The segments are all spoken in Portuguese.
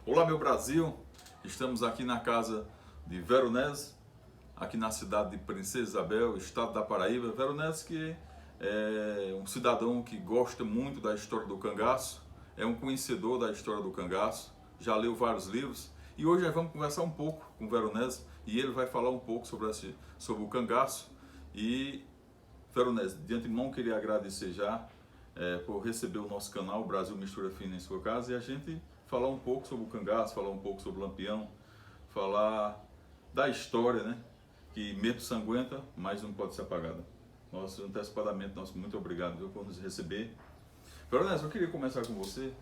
Olá, meu Brasil! Estamos aqui na casa de Veronese, aqui na cidade de Princesa Isabel, estado da Paraíba. Veronese que é um cidadão que gosta muito da história do cangaço, é um conhecedor da história do cangaço, já leu vários livros e hoje nós vamos conversar um pouco com Veronese e ele vai falar um pouco sobre o cangaço. E Veronese, de antemão queria agradecer já por receber o nosso canal Brasil Mistura Fina em sua casa e a gente falar um pouco sobre o cangaço, falar um pouco sobre o Lampião, falar da história, né? Que mesmo sanguenta, mas não pode ser apagada. Nosso antecipadamente, nosso muito obrigado, viu, por nos receber. Veronese, eu queria começar com você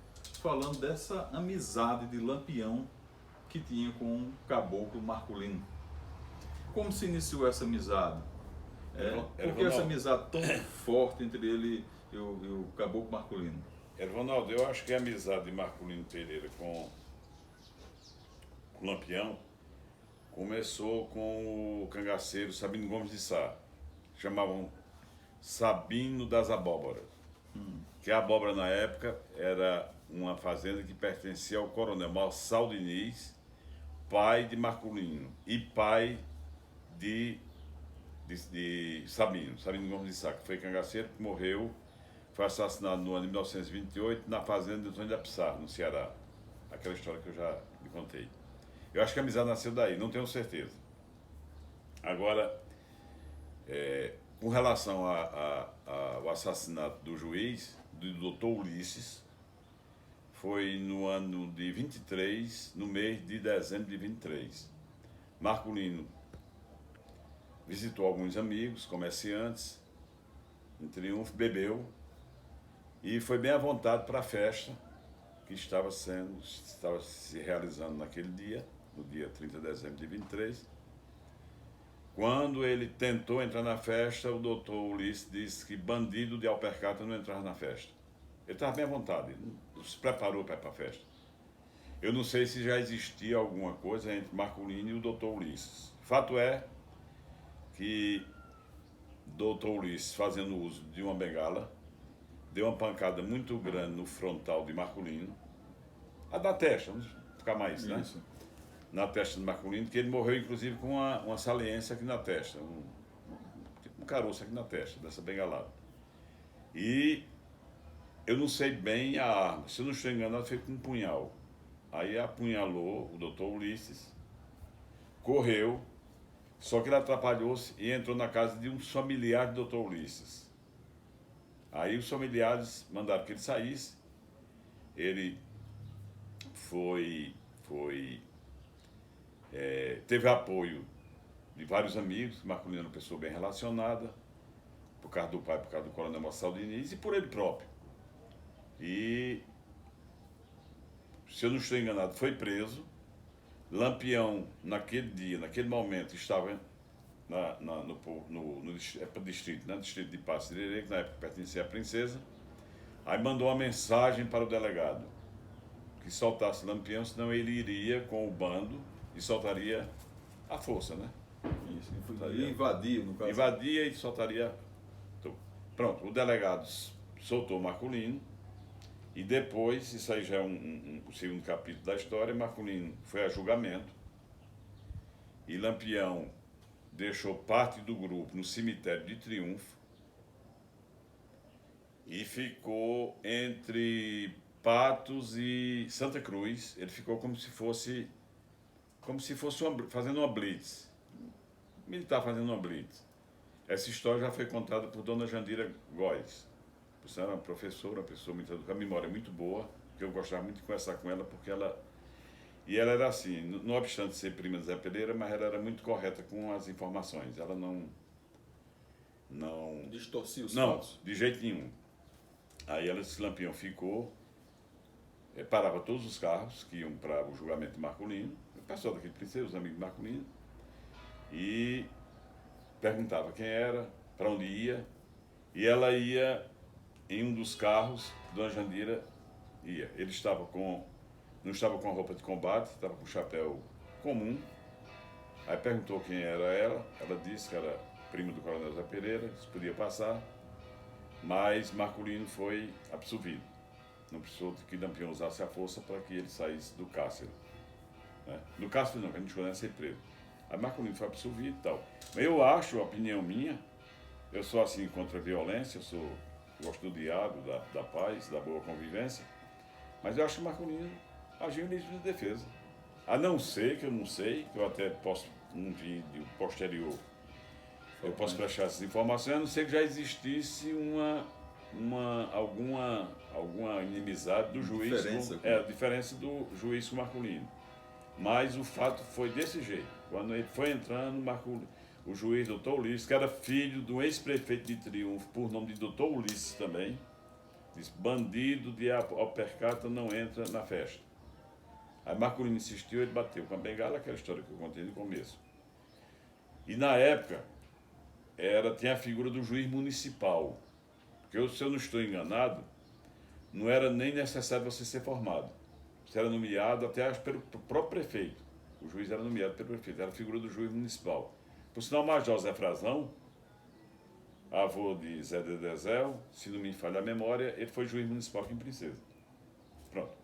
falando dessa amizade de Lampião que tinha com o caboclo Marculino. Como se iniciou essa amizade? Por que essa amizade tão forte entre ele e o caboclo Marculino? Ronaldo, eu acho que a amizade de Marculino Pereira com o Lampião começou com o cangaceiro Sabino Gomes de Sá. Chamavam Sabino das Abóboras. Que a abóbora na época era uma fazenda que pertencia ao coronel Marçal Diniz, pai de Marculino e pai de Sabino Gomes de Sá, que foi cangaceiro, que morreu, foi assassinado no ano de 1928 na fazenda de Antônio da Pissarra, no Ceará. Aquela história que eu já lhe contei. Eu acho que a amizade nasceu daí, não tenho certeza. Agora, com relação ao assassinato do juiz, do doutor Ulisses, foi no ano de 23, no mês de dezembro de 23. Marculino visitou alguns amigos, comerciantes, em Triunfo, bebeu e foi bem à vontade para a festa que estava se realizando naquele dia, no dia 30 de dezembro de 23. Quando ele tentou entrar na festa, o doutor Ulisses disse que bandido de alpercata não entrava na festa. Ele estava bem à vontade, ele se preparou para ir para a festa. Eu não sei se já existia alguma coisa entre Marculino e o doutor Ulisses. Fato é que doutor Ulisses, fazendo uso de uma bengala, deu uma pancada muito grande no frontal de Marculino, a da testa, vamos ficar mais, né? Isso. Na testa de Marculino, que ele morreu inclusive com uma saliência aqui na testa, um caroço aqui na testa, dessa bengalada. E eu não sei bem a arma, se eu não estou enganado, foi com um punhal. Aí apunhalou o doutor Ulisses, correu, só que ele atrapalhou-se e entrou na casa de um familiar do doutor Ulisses. Aí os familiares mandaram que ele saísse. Ele teve apoio de vários amigos. Marculino era uma pessoa bem relacionada, por causa do pai, por causa do coronel Marçal Diniz e por ele próprio. E, se eu não estou enganado, foi preso. Lampião, naquele dia, naquele momento, estava no distrito, né? Distrito de Passo de Irerê, que na época pertencia à princesa. Aí mandou uma mensagem para o delegado que soltasse Lampião, senão ele iria com o bando e soltaria a força, né? Isso. E invadia, no caso. Invadia e soltaria. Pronto, o delegado soltou Marculino e depois, isso aí já é o segundo capítulo da história, Marculino foi a julgamento e Lampião deixou parte do grupo no cemitério de Triunfo e ficou entre Patos e Santa Cruz. Ele ficou como se fosse fazendo uma blitz. Militar fazendo uma blitz. Essa história já foi contada por Dona Jandira Góes. Você era uma professora, uma pessoa muito educada, memória muito boa, que eu gostava muito de conversar com ela, porque ela era assim, não obstante ser prima de Zé Pereira, mas ela era muito correta com as informações. Ela não Distorcia os não, fatos. de jeito nenhum. Aí esse Lampião ficou, parava todos os carros que iam para o julgamento de Marculino, o pessoal daquele princesa, os amigos de Marculino, e perguntava quem era, para onde ia, e ela ia em um dos carros, Dona Jandira ia. Ele não estava com a roupa de combate, estava com o chapéu comum. Aí perguntou quem era ela disse que era prima do coronel Zé Pereira, se podia passar, mas Marculino foi absolvido. Não precisou que Lampião usasse a força para que ele saísse do cárcere. Né? Do cárcere não, que a gente conhece ser preso. Aí Marcolino foi absolvido e tal. Mas eu acho, a opinião minha, eu sou assim contra a violência, gosto do diálogo, da paz, da boa convivência, mas eu acho que Marcolino agiu em legítima defesa. A não ser, que eu não sei, que eu até posso, num vídeo posterior, eu posso prestar essas informações, a não ser que já existisse alguma inimizade do juiz diferença do juiz com Marcolino. Mas o fato foi desse jeito. Quando ele foi entrando, o juiz Dr. Ulisses, que era filho do ex-prefeito de Triunfo, por nome de Dr. Ulisses também, disse: bandido de Alpercata não entra na festa. Aí Marcolino insistiu, ele bateu com a bengala, aquela história que eu contei no começo. E na época, tinha a figura do juiz municipal. Porque se eu não estou enganado, não era nem necessário você ser formado. Você era nomeado até pelo próprio prefeito. O juiz era nomeado pelo prefeito, era a figura do juiz municipal. Por sinal, o Major Zé Frazão, avô de Zé Dedezel, se não me falha a memória, ele foi juiz municipal aqui em Princesa. Pronto.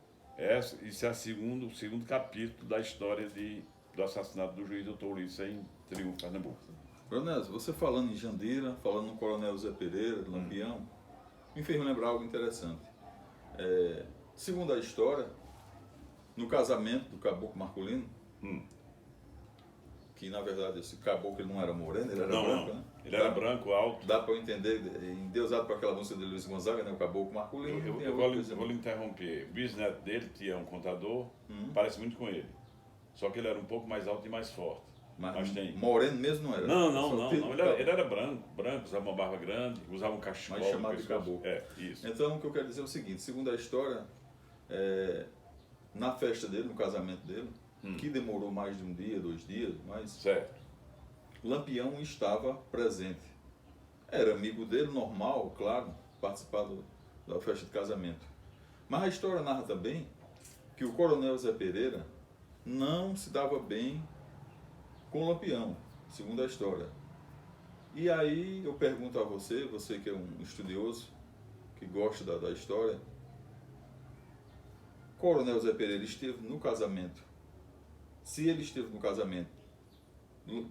Isso é o segundo capítulo da história do assassinato do juiz Dr. Ulisses em Triunfo, Pernambuco. Coronel, você falando em Jandira, falando no Coronel Zé Pereira, Lampião, me fez lembrar algo interessante. Segundo a história, no casamento do caboclo Marcolino, que na verdade esse caboclo ele não era moreno, ele era branco, né? Ele era branco, alto. Dá para eu entender, endeusado por aquela música de Luiz Gonzaga, né? O caboclo Marcolino. Eu vou lhe interromper. O bisneto dele tinha um contador, parece muito com ele. Só que ele era um pouco mais alto e mais forte. Mas tem... moreno mesmo não era? Não. Ele era branco, usava uma barba grande, usava um cachecol. Mais chamado de caboclo. Isso. Então o que eu quero dizer é o seguinte: segundo a história, na festa dele, no casamento dele, que demorou mais de um dia, 2 dias, mas certo. Lampião estava presente. Era amigo dele, normal, claro, participar da festa de casamento. Mas a história narra também que o Coronel Zé Pereira não se dava bem com Lampião, segundo a história. E aí eu pergunto a você que é um estudioso, que gosta da história, Coronel Zé Pereira esteve no casamento. Se ele esteve no casamento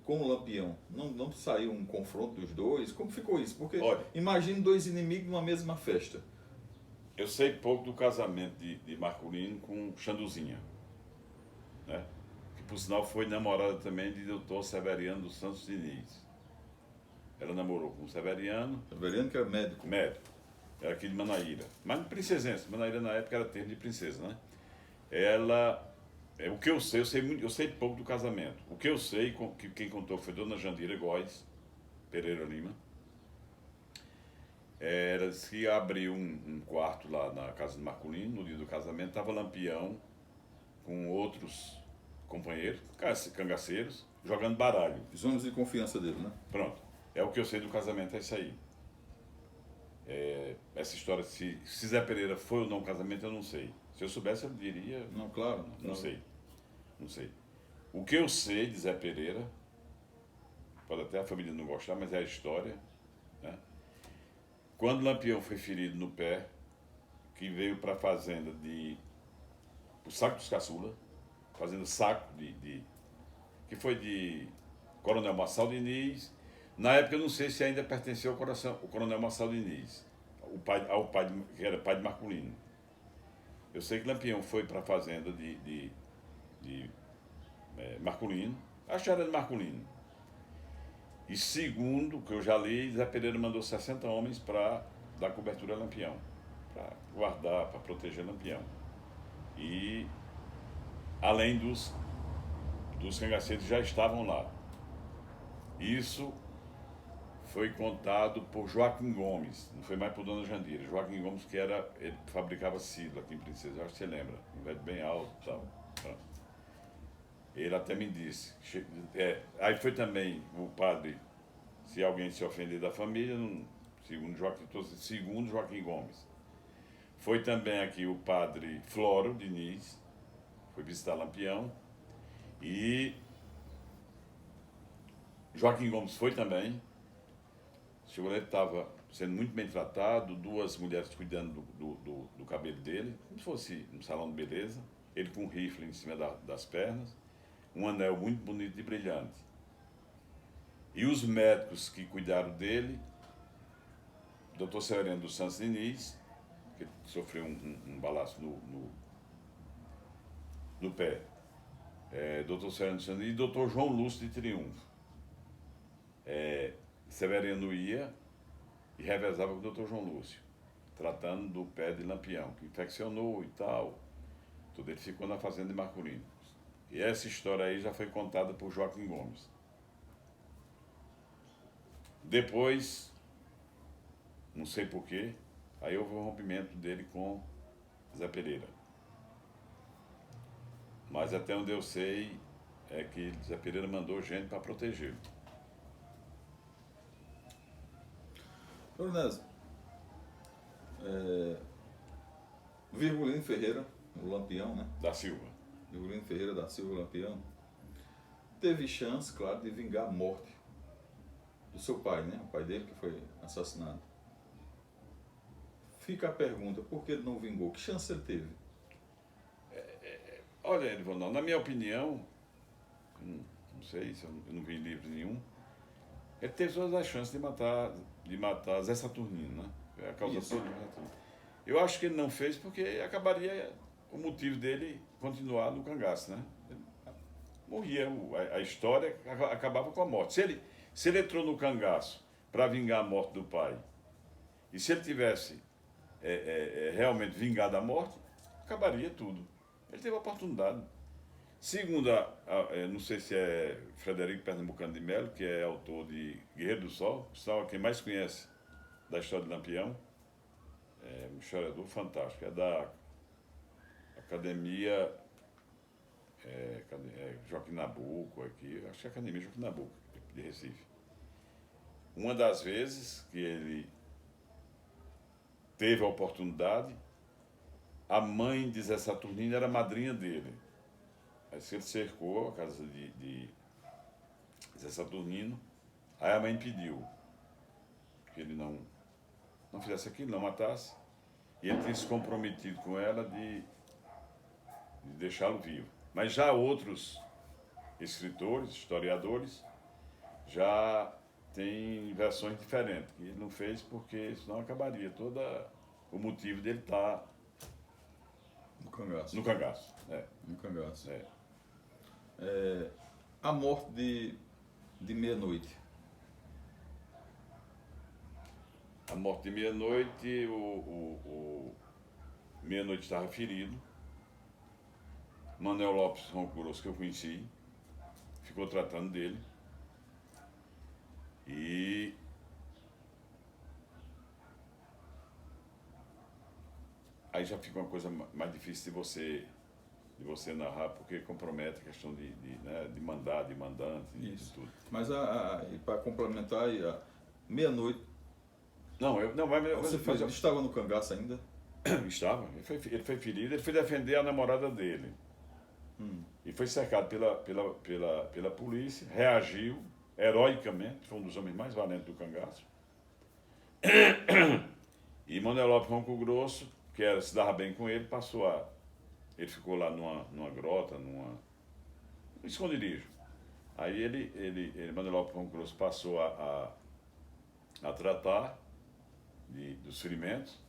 com o Lampião, não saiu um confronto dos dois? Como ficou isso? Porque imagine 2 inimigos numa mesma festa. Eu sei pouco do casamento de Marcolino com Xanduzinha, né? Que por sinal foi namorada também de Dr. Severiano dos Santos Diniz. Ela namorou com o Severiano. Severiano que era médico. Médico. Era aqui de Manaíra. Mas princesense. Manaíra na época era termo de princesa, né? O que eu sei pouco do casamento. O que eu sei, que quem contou foi Dona Jandira Góes Pereira Lima. Era que abriu um quarto lá na casa de Marcolino, no dia do casamento, estava Lampião com outros companheiros, cangaceiros, jogando baralho. Os homens de confiança dele, né? Pronto. É o que eu sei do casamento, é isso aí. Essa história, se Zé Pereira foi ou não um casamento, eu não sei. Se eu soubesse, eu diria... Não, claro. Não sei. O que eu sei de Zé Pereira, pode até a família não gostar, mas é a história, né? Quando Lampião foi ferido no pé, que veio para a fazenda o Saco dos Caçula, fazenda Saco que foi de Coronel Marçal Diniz. Na época eu não sei se ainda pertenceu ao Coronel Marçal Diniz, que era pai de Marcolino. Eu sei que Lampião foi para a fazenda de Marcolino, acho que era de Marcolino. E segundo o que eu já li, Zé Pereira mandou 60 homens para dar cobertura a Lampião, para guardar, para proteger Lampião. E além dos cangaceiros já estavam lá. Isso foi contado por Joaquim Gomes, não foi mais por Dona Jandira. Joaquim Gomes, ele fabricava silo aqui em Princesa, eu acho que você lembra, um velho bem alto e tal. Ele até me disse. Aí foi também o padre, se alguém se ofender da família, segundo Joaquim Gomes. Foi também aqui o padre Floro Diniz, foi visitar Lampião. E Joaquim Gomes foi também. Chegou lá, ele estava sendo muito bem tratado, duas mulheres cuidando do cabelo dele, como se fosse um salão de beleza, ele com um rifle em cima das pernas, um anel muito bonito e brilhante. E os médicos que cuidaram dele, Dr. Severino dos Santos Diniz, que sofreu um balaço no pé, Dr. Severino dos Santos Diniz e Dr. João Lúcio de Triunfo. Severino ia e revezava com o Dr. João Lúcio, tratando do pé de Lampião, que infeccionou e tal. Tudo. Ele ficou na fazenda de Marculino. E essa história aí já foi contada por Joaquim Gomes. Depois, não sei porquê, aí houve um rompimento dele com Zé Pereira. Mas até onde eu sei é que Zé Pereira mandou gente para protegê-lo. Veronese, Virgulino Ferreira, o Lampião, né? Da Silva. Virgulino Ferreira da Silva Lampião, teve chance, claro, de vingar a morte do seu pai, né? O pai dele que foi assassinado. Fica a pergunta, por que ele não vingou? Que chance ele teve? Olha, Edivonal, na minha opinião, não sei se eu não vi livro nenhum, ele teve todas as chances de matar Zé Saturnino, né? É a causa Isso. toda. Eu acho que ele não fez porque acabaria o motivo dele continuar no cangaço, né? Ele morria, a história acabava com a morte. Se ele entrou no cangaço para vingar a morte do pai, e se ele tivesse realmente vingado a morte, acabaria tudo. Ele teve a oportunidade. Segundo, não sei se é Frederico Pernambucano de Melo, que é autor de Guerreiro do Sol, quem mais conhece da história de Lampião, é um historiador fantástico, é da Academia Joaquim Nabuco, aqui, acho que é a Academia Joaquim Nabuco, de Recife. Uma das vezes que ele teve a oportunidade, a mãe de Zé Saturnino era a madrinha dele. Aí ele cercou a casa de Zé Saturnino, aí a mãe pediu que ele não fizesse aquilo, não matasse, e ele tinha se comprometido com ela de deixá-lo vivo. Mas já outros escritores, historiadores, já têm versões diferentes, que ele não fez porque senão acabaria todo o motivo dele estar No cangaço. no cangaço. No cangaço. É. A morte de meia-noite. A morte de meia-noite, o meia-noite estava ferido. Manuel Lopes Roncuros, que eu conheci, ficou tratando dele. E aí já fica uma coisa mais difícil de você narrar, porque compromete a questão de mandar, de mandante, e tudo. Mas para complementar, a meia-noite, Ele estava no cangaço ainda? estava. Ele foi ferido, ele foi defender a namorada dele. E foi cercado pela polícia, reagiu heroicamente, foi um dos homens mais valentes do cangaço. E Manuel Lopes Ronco Grosso, que se dava bem com ele, ele ficou lá numa grota, num esconderijo. Aí Manuel Lopes Ronco Grosso passou a tratar dos ferimentos,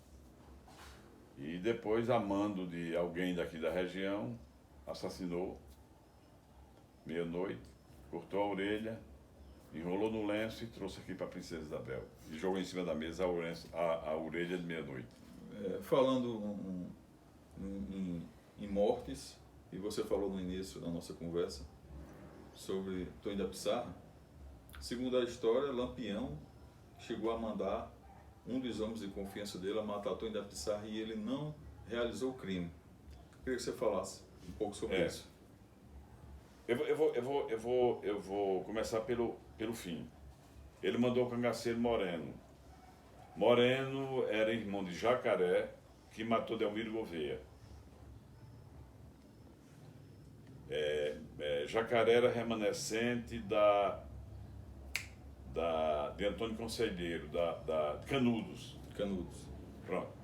e depois, a mando de alguém daqui da região, assassinou meia-noite, cortou a orelha, enrolou no lenço e trouxe aqui para a Princesa Isabel. E jogou em cima da mesa a orelha de meia-noite. Falando em mortes, e você falou no início da nossa conversa sobre Tony da Pissarra, segundo a história, Lampião chegou a mandar um dos homens de confiança dele a matar Tony da Pissarra e ele não realizou o crime. Eu queria que você falasse um pouco sobre isso. Eu vou começar pelo fim. Ele mandou o cangaceiro Moreno. Moreno era irmão de Jacaré, que matou Delmiro Gouveia. Jacaré era remanescente de Antônio Conselheiro, de Canudos. Canudos. Pronto.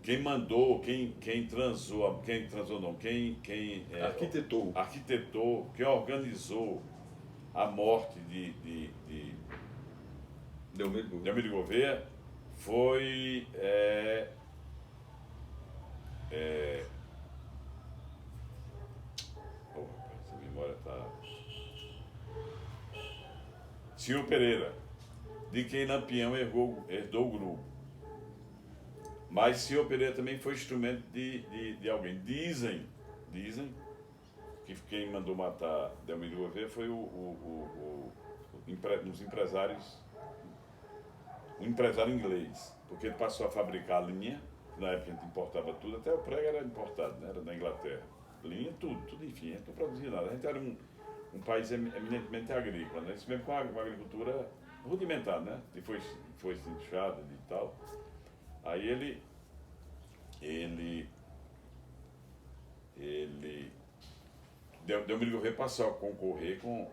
Quem mandou, quem transou não, arquitetou, quem organizou a morte de Delmiro Gouveia foi essa memória tá. Senhor Pereira, de quem Lampião herdou o grupo. Mas Senhor Pereira também foi instrumento de alguém. Dizem que quem mandou matar Delmiro Gouveia foi uns empresários, um empresário inglês, porque ele passou a fabricar linha, que na época a gente importava tudo, até o prego era importado, né? Era da Inglaterra. Linha, tudo, enfim, a gente não produzia nada. A gente era um país eminentemente agrícola, né? Isso mesmo com uma agricultura rudimentar, né? E foi inchada e tal. Aí Delmiro Gouveia passou a concorrer com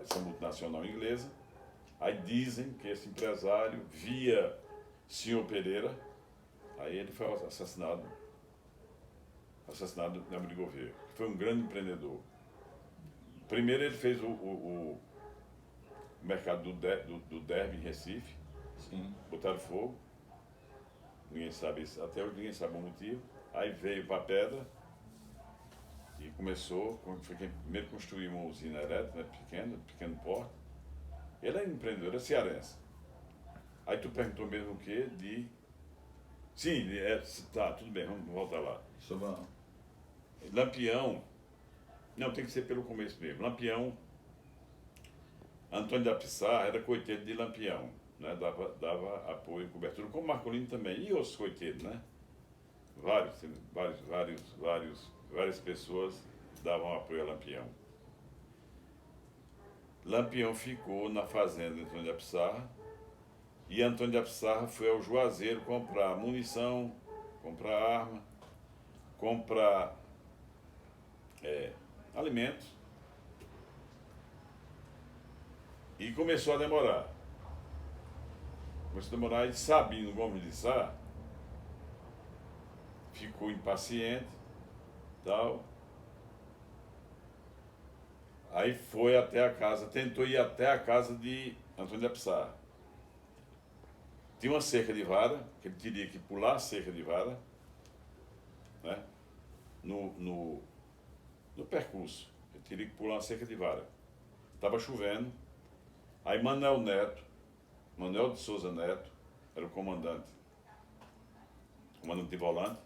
essa multinacional inglesa. Aí dizem que esse empresário via Senhor Pereira, aí ele foi assassinado Delmiro Gouveia, que foi um grande empreendedor. Primeiro ele fez o mercado do Derby em Recife. Sim. Botaram fogo. Ninguém sabe isso, até hoje ninguém sabe o motivo. Aí veio para a Pedra e começou, foi quem primeiro construiu uma usina elétrica, né, pequeno porte. Ele é empreendedor, é cearense. Aí tu perguntou mesmo o quê? Sim, tá, tudo bem, vamos voltar lá. Lampião, não, tem que ser pelo começo mesmo. Lampião, Antônio da Pissarra era coiteiro de Lampião. Né, dava apoio e cobertura, como Marcolino também, e outros coiteiros, né? Várias pessoas davam apoio a Lampião. Lampião ficou na fazenda de Antônio da Pissarra, e Antônio da Pissarra foi ao Juazeiro comprar munição, comprar arma, comprar alimentos, e começou a demorar. E Sabino Gomes de Sá ficou impaciente, tal. Aí foi até a casa, tentou ir até a casa de Antônio da Pissarra. Tinha uma cerca de vara, que ele teria que pular a cerca de vara, né? No percurso, ele teria que pular uma cerca de vara. Estava chovendo, aí Manuel de Souza Neto era o comandante de volante,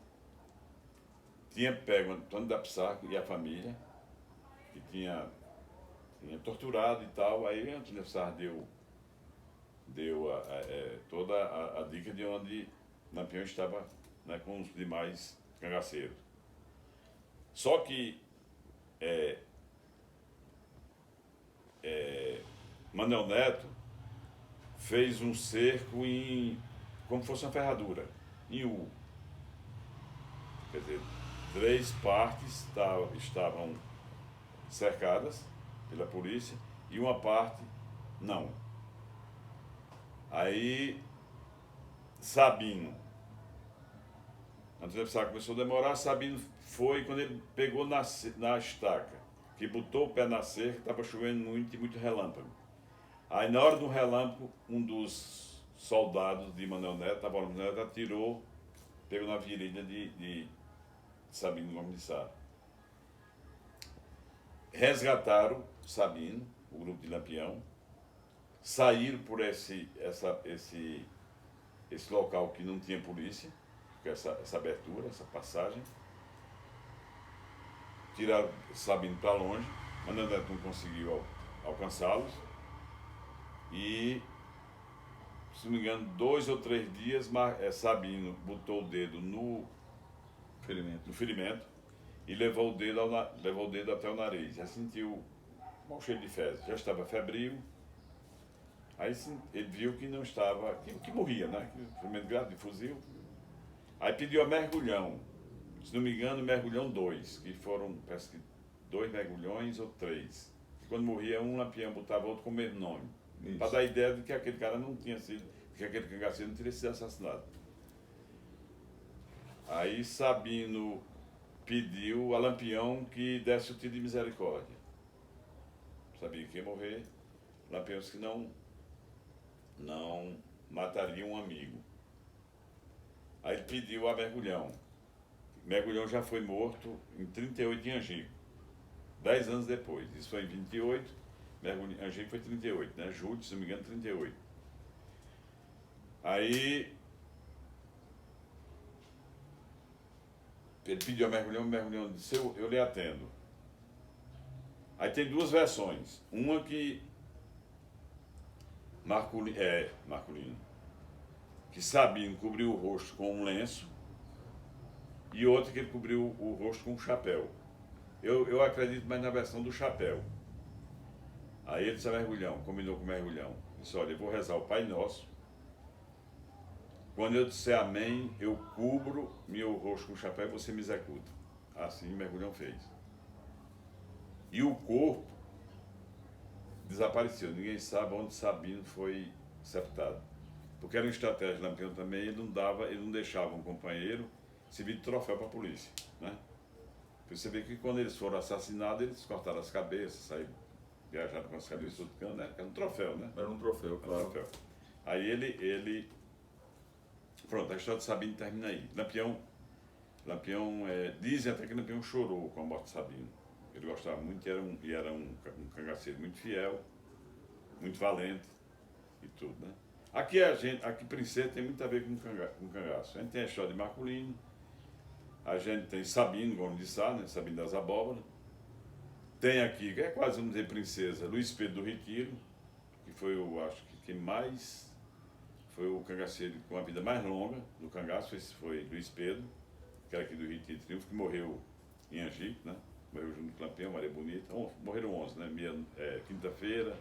tinha pego Antônio da Pissarra e a família, que tinha torturado e tal. Aí Antônio da Pissarra deu toda a dica de onde Lampião estava, né, com os demais cangaceiros. Só que Manuel Neto fez um cerco como fosse uma ferradura, em U. Quer dizer, 3 partes estavam cercadas pela polícia e uma parte não. Aí Sabino, Antônio da Pissarra começou a demorar, Sabino foi, quando ele pegou na estaca, que botou o pé na cerca, estava chovendo muito e muito relâmpago. Aí na hora do relâmpago, um dos soldados de Manuel Neto, atirou, pegou na virilha de Sabino Gomes de Sá. Resgataram Sabino, o grupo de Lampião, saíram por esse local que não tinha polícia, essa abertura, essa passagem, tiraram Sabino para longe, Manuel Neto não conseguiu alcançá-los, e, se não me engano, 2 ou 3 dias, Sabino botou o dedo no ferimento e levou o dedo até o nariz. Já sentiu um cheiro de fezes, já estava febril. Aí ele viu que não estava, que morria, né? Ferimento grave de fuzil. Aí pediu a mergulhão, se não me engano, mergulhão 2, que foram, parece que 2 mergulhões ou 3. quando morria um, Lampião botava outro com o mesmo nome. Isso. Para dar a ideia de que aquele cara não tinha sido, que aquele cangaceiro não teria sido assassinado. Aí Sabino pediu a Lampião que desse o tiro de misericórdia. Sabia que ia morrer. Lampião disse que não mataria um amigo. Aí ele pediu a Mergulhão. Mergulhão já foi morto em 38 em Angico, 10 anos depois. Isso foi em 28, Angico foi 38, né? Julho, se não me engano, 38. Aí ele pediu a Mergulhão, o Mergulhão disse, eu lhe atendo. Aí tem duas versões. Uma que Marculino, que Sabino cobriu o rosto com um lenço, e outra que ele cobriu o rosto com um chapéu. Eu acredito mais na versão do chapéu. Aí ele disse a Mergulhão, combinou com o Mergulhão, disse, olha, eu vou rezar o Pai Nosso. Quando eu disser amém, eu cubro meu rosto com o chapéu e você me executa. Assim o Mergulhão fez. E o corpo desapareceu. Ninguém sabe onde Sabino foi sepultado. Porque era uma estratégia de Lampião também, ele não deixava um companheiro servir de troféu para a polícia, né? Você vê que quando eles foram assassinados, eles cortaram as cabeças, saíram, viajaram com as cabeças todo canto, né? Era um troféu, né? Era um troféu, claro. Era um troféu. Aí ele... Pronto, a história de Sabino termina aí. Lampião dizem até que Lampião chorou com a morte de Sabino. Ele gostava muito e era um cangaceiro muito fiel, muito valente e tudo, né? Aqui Princesa tem muito a ver com cangaço. A gente tem a história de Marculino, a gente tem Sabino, como de Sá, né? Sabino das Abóboras. Tem aqui, que é quase, vamos dizer, Princesa, Luiz Pedro do Retiro, que foi, eu acho que quem mais... Foi o cangaceiro com a vida mais longa do cangaço, esse foi Luiz Pedro, que era aqui do Retiro Triunfo, que morreu em Angico, né? Morreu junto com Lampião, Maria Bonita. Morreram 11, né? Quinta-feira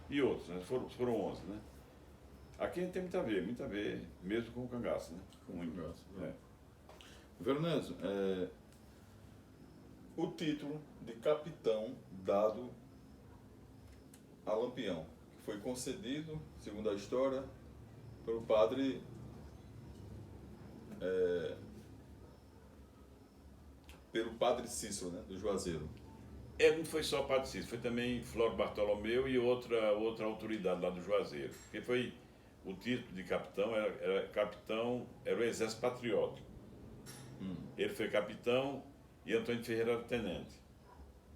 e outros, né? Foram 11, né? Aqui a gente tem muito a ver mesmo com o cangaço, né? Com o cangaço. É. Veronésio, o título de capitão dado a Lampião, que foi concedido, segundo a história, pelo padre Cícero, né, do Juazeiro. Não foi só o Padre Cícero, foi também Floro Bartolomeu e outra autoridade lá do Juazeiro. Porque foi o título de capitão, era o Exército Patriótico. Ele foi capitão e Antônio Ferreira era tenente.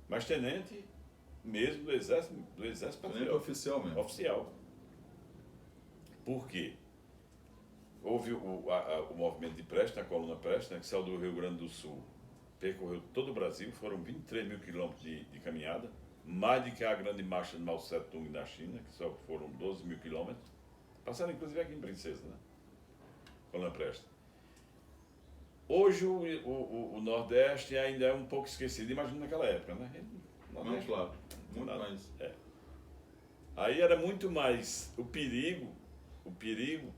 Mas tenente mesmo do Exército Patriótico. Tenente oficial mesmo. Oficial. Por quê? Houve o movimento de Prestes, a coluna Prestes, né, que saiu do Rio Grande do Sul, percorreu todo o Brasil, foram 23 mil quilômetros de caminhada, mais do que a grande marcha de Mao Tse-tung na China, que só foram 12 mil quilômetros, passaram inclusive aqui em Princesa, né? Coluna Prestes. Hoje o Nordeste ainda é um pouco esquecido, imagina naquela época, né? Não, claro, muito mais. Aí era muito mais o perigo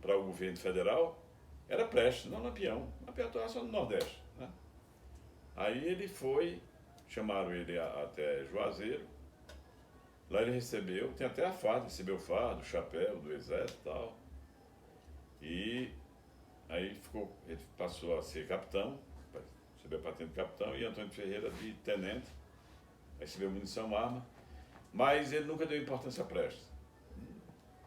para o governo federal era Prestes, não Lampião. Lampião estava só no Nordeste, né? Aí ele foi, chamaram ele até Juazeiro, lá ele recebeu, tem até a farda, recebeu farda, o chapéu do exército e tal. E aí ele passou a ser capitão, recebeu a patente de capitão, e Antônio Ferreira de tenente, recebeu munição, arma, mas ele nunca deu importância a Prestes.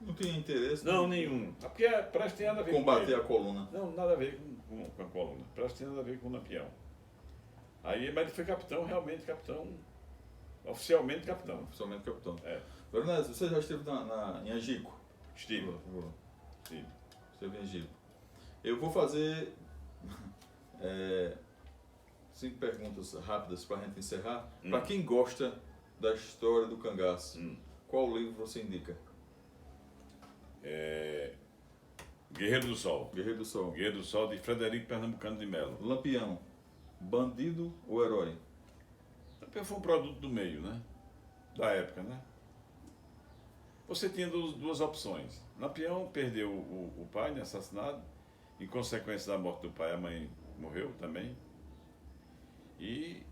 Não tinha interesse? Não, nenhum. Porque Prestes tem nada a ver combater com a coluna. Não, nada a ver com a coluna. Prestes tem nada a ver com o Lampião. Aí, mas ele foi capitão, realmente capitão, oficialmente capitão. Oficialmente capitão. Veronésio, você já esteve em Angico? Estive. Esteve em Angico. Eu vou fazer 5 perguntas rápidas para a gente encerrar. Para quem gosta da história do cangaço, qual livro você indica? Guerreiro do Sol. Guerreiro do Sol. Guerreiro do Sol, de Frederico Pernambucano de Melo. Lampião, bandido ou herói? Lampião foi um produto do meio, né? Da época, né? Você tinha duas opções. Lampião perdeu o pai, né, assassinado. Em consequência da morte do pai, a mãe morreu também. E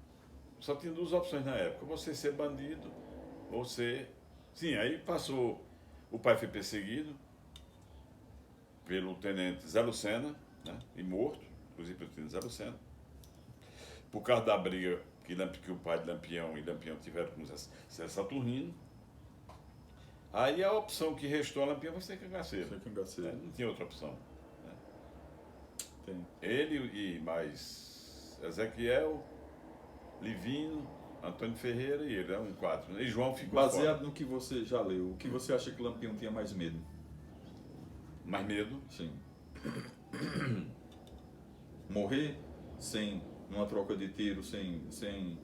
só tinha duas opções na época. Você ser bandido Ou ser... Sim, aí passou... O pai foi perseguido pelo tenente Zé Lucena, né? E morto, inclusive pelo tenente Zé Lucena, por causa da briga que o pai de Lampião e Lampião tiveram com Zé Saturnino. Aí a opção que restou a Lampião vai ser Cangaceiro. Né? Não tinha outra opção. Né? Tem. Ele e mais Ezequiel, Livino, Antônio Ferreira e ele, um 4. E João ficou Baseado fora. no que você já leu, o que você acha que Lampião tinha mais medo? Mais medo? Sim. Morrer sem uma troca de tiro, sem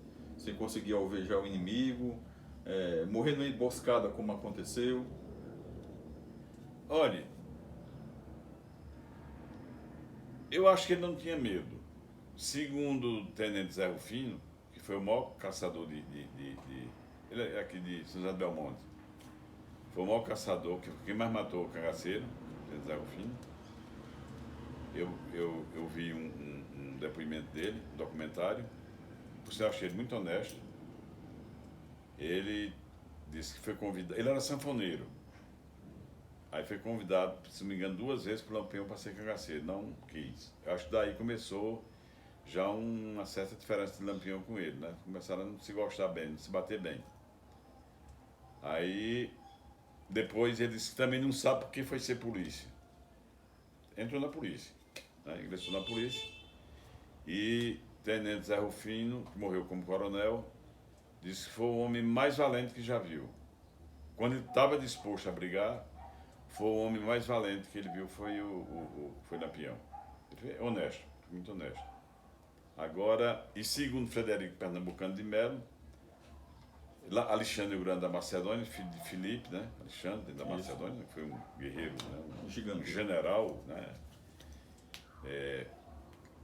conseguir alvejar o inimigo, morrer numa emboscada como aconteceu. Olha, eu acho que ele não tinha medo. Segundo o tenente Zé Rufino, que foi o maior caçador ele é aqui de São José do Belmonte, foi o maior caçador, quem mais matou o cangaceiro, o tenente Zé Rufino. Eu vi um depoimento dele, um documentário, por isso eu achei ele muito honesto. Ele disse que foi convidado, ele era sanfoneiro, aí foi convidado, se não me engano, 2 vezes para o Lampião para ser cangaceiro, não quis. Eu acho que daí começou já uma certa diferença de Lampião com ele, né? Começaram a não se gostar bem, não se bater bem. Aí, depois ele disse que também não sabe por que foi ser polícia. Entrou na polícia, né? Ingressou na polícia. E tenente Zé Rufino, que morreu como coronel, disse que foi o homem mais valente que já viu. Quando ele estava disposto a brigar, foi o homem mais valente que ele viu, foi foi Lampião. Ele foi honesto, muito honesto. Agora, e segundo Frederico Pernambucano de Melo, Alexandre o Grande da Macedônia, filho de Filipe, né? Alexandre da Macedônia, que foi um guerreiro, né? Gigante. Um general, né?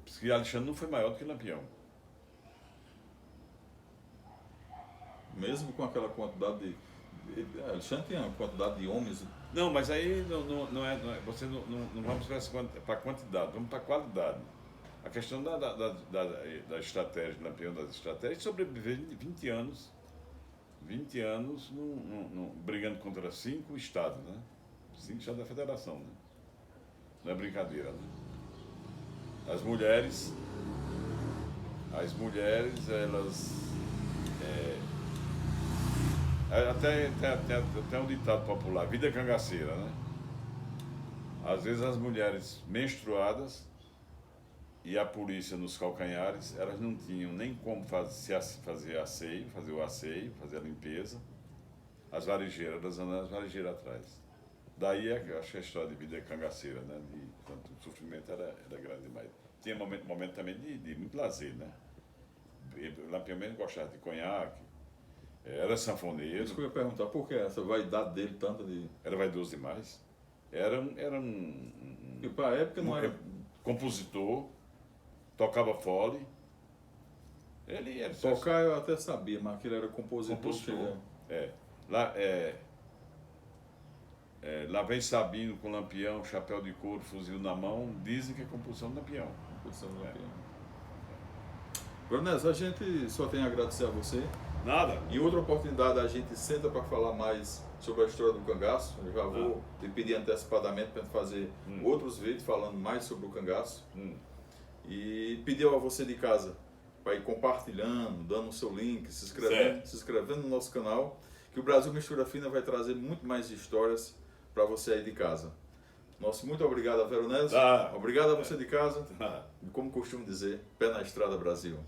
Diz que Alexandre não foi maior do que Lampião. Mesmo com aquela quantidade de... Alexandre tinha uma quantidade de homens. Não, mas aí não é você não vamos para a quantidade, vamos para a qualidade. A questão da estratégia, de Lampião, das estratégias, sobreviver 20 anos brigando contra 5 estados, né? 5 estados da federação, né? Não é brincadeira, né? As mulheres, elas... Até um ditado popular, vida cangaceira, né? Às vezes as mulheres menstruadas e a polícia nos calcanhares, elas não tinham nem como fazer o asseio, fazer a limpeza. As varejeiras, elas andando as varejeiras atrás. Daí eu acho que a história de vida cangaceira, né? Tanto o sofrimento era grande demais. Tinha momento também de muito lazer, né? O Lampião mesmo gostava de conhaque, era sanfoneiro. Isso que eu ia perguntar, por que essa vaidade dele tanta de... Era vaidoso demais. Era E para a época não era... Compositor, tocava fole. Ele era... Tocar eu até sabia, mas que ele era compositor. Lá vem Sabino com Lampião, chapéu de couro, fuzil na mão. Dizem que é composição do Lampião. Composição do Lampião. Veronese, a gente só tem a agradecer a você. Nada. Em outra oportunidade a gente senta para falar mais sobre a história do cangaço. Eu já vou te pedir antecipadamente para fazer outros vídeos falando mais sobre o cangaço. E pedir a você de casa para ir compartilhando, dando o seu link, se inscrevendo no nosso canal, que o Brasil Mistura Fina vai trazer muito mais histórias para você aí de casa. Nosso muito obrigado a Veronese. Obrigado a você de casa. E como costumo dizer, pé na estrada, Brasil.